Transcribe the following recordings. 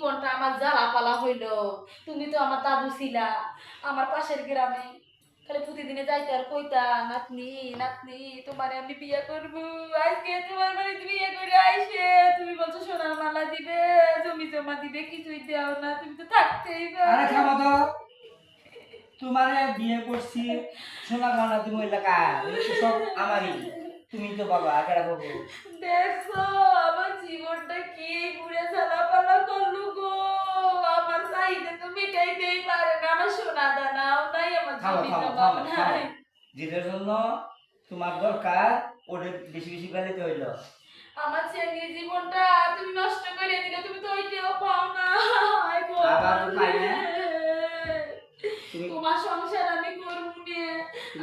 জীবনটা আমার জ্বালাপালা হইলো। তুমি তো আমার দাদু ছিলা আমার পাশের গ্রামে, খালি প্রতিদিনে যাইতে আর কইতা নাতনি নাতনি তোমার আমি বিয়ে করবো। আজকে তোমার বাড়িতে বিয়ে করে আইসে তুমি বলছো সোনার মালা দিবে, জমি জমা দিবে, কিছুই দাও না, তুমি তো থাকতেই আরে পারো। থামো তো, তোমারে বিয়ে করছি, সোনা গহনা তুমি এলাকা সব আমারই, তুমি তো বাবা আগে বাবু। দেখছো আমার জীবনটা কি পুরে ঝালাপালা করলু গো। আমার চাহিদা তো মিটাইতেই পারে না, আমার সোনা দানাও নাই, আমার থামো জমি থামো জমাও থামো থামো, নাই। যেটার জন্য তোমার দরকার ওটা বেশি বেশি বেলাতে হইলো। আমার ছেলের জীবনটা তুমি নষ্ট করে দিলে, তুমি তো ওইটাও পাও না। হায় গো আবার তো পাই না। তুমি তোমার সংসার আমি করবো নে,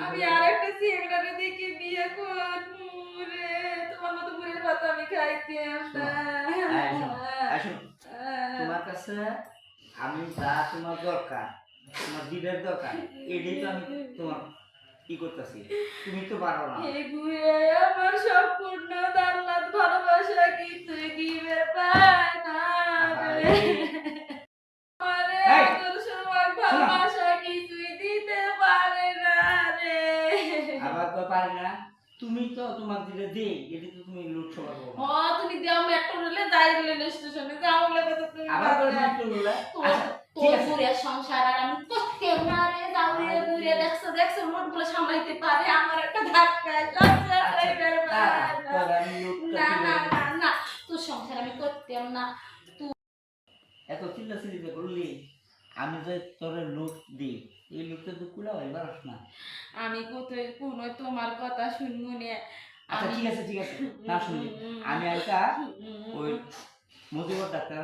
আমি আর একটা ছেলেটাকে দেখে বিয়ে করবো রে। তোমার মতো বুড়ির ভাত আমি খাইতাম না। আসুন, তোমার কাছে আমি যা তোমার দরকার, তোমার দিনের দরকার, এটাই তো আমি তোমার কি করতেছি, তুমি তো পারো না। এই বুড়ে আমার সম্পূর্ণ দাল্লাত ভালোবাসা কিছুই দিবে পায় না রে। আমারে এই, আদর সোহাগ ভালোবাসা কিছুই দিতে পারে না রে। আবার তো পারে না, তুমি তো তোমার দিলে দে, এটা তো তুমি লুট সবার করো ও তুমি দাও মেট্রো রেলে যাই রেল স্টেশনে যাও বলে তো তুমি আবার তো পারবে না। লুট করলো। তোর আচ্ছা ঠিক তোর আছে, বুড়ে সংসার আর আমি করতে না রে। যাও রে বুড়ে, দেখছো দেখছো লোট গুলো সামলাইতে পারে, আমার একটা ধাক্কায় লজ্জা পাইবার আমি লুটটা না না তুলে না না, তোর সংসার আমি করতাম না। এত চিল্লা চিল্লিতে করলি, আমি যে তোর লুট দিই, এই লুটটা তো কুলা হয় পারস না। আমি কোথায় কোনো তোমার কথা শুনবো না। আচ্ছা আমি ঠিক আছে ঠিক আছে, না শুনলি আমি একটা ওই মুজিবর ডাক্তার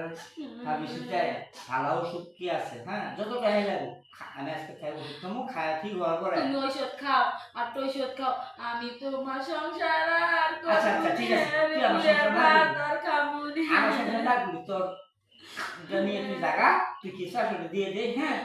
ফার্মেসি যাই, ভালো ওষুধ কি আছে, হ্যাঁ যত টাকা লাগে আমি আজকে খাই ওষুধ খাবো, খায় ঠিক হওয়ার পরে। তুমি ঔষধ খাও আর তো ঔষধ খাও, আমি তোমার সংসার আর আচ্ছা আচ্ছা ঠিক আছে, তুই আমার সংসার না করবি, আর খাবো আমার সংসার না করবি, তোর এটা নিয়ে তুই জাগা, তুই কিছু আসলে দিয়ে দে, হ্যাঁ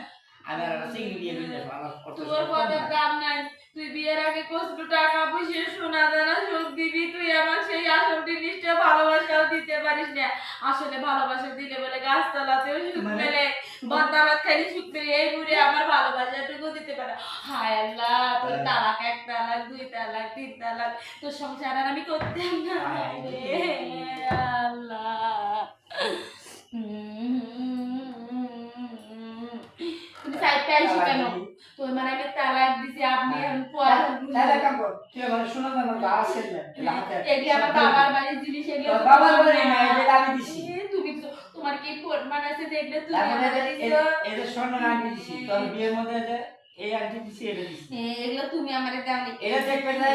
আমি আর একটা চিংড়ি দিয়ে দিলে আমার কত তোর কথার দাম নাই। তুই বিয়ের আগে কষ্ট টাকা পয়সা সোনা দানা সুখ দিবি, তুই আমার সেই আসল জিনিসটা ভালোবাসাও দিতে পারিস না। আসলে ভালোবাসা দিলে বলে গাছতলাতেও সুখ মেলে, বন্দাবাদ খাইলে সুখ মেলে, এই বুড়ে আমার ভালোবাসাটুকু দিতে পারে। হায় আল্লাহ, তোর তালাক, এক তালাক, দুই তালাক, তিন তালাক, তোর সংসার আর আমি করতাম না রে আল্লাহ। তুমি সাইডটা আইসো কেন? তোর মানে আমি তালাক দিছি, আপনি এখন পরে তাহলে কাম কর, তুই আমার শোনা জানো গা আছে না হাতে, এগুলি আমার বাবার বাড়ির জিনিস, এগুলো তোর বাবার বাড়ি না, এটা আমি দিছি। তুমি তো, তোমার কি ফরমান আছে দেখলে তুমি তারপরে আমাকে দিছো? এদের স্বর্ণ আংটি দিছি, তোর বিয়ের মধ্যে এই আংটি দিছি, এটা দিছি, এগুলো তুমি আমারে দাওনি। এটা দেখবে না।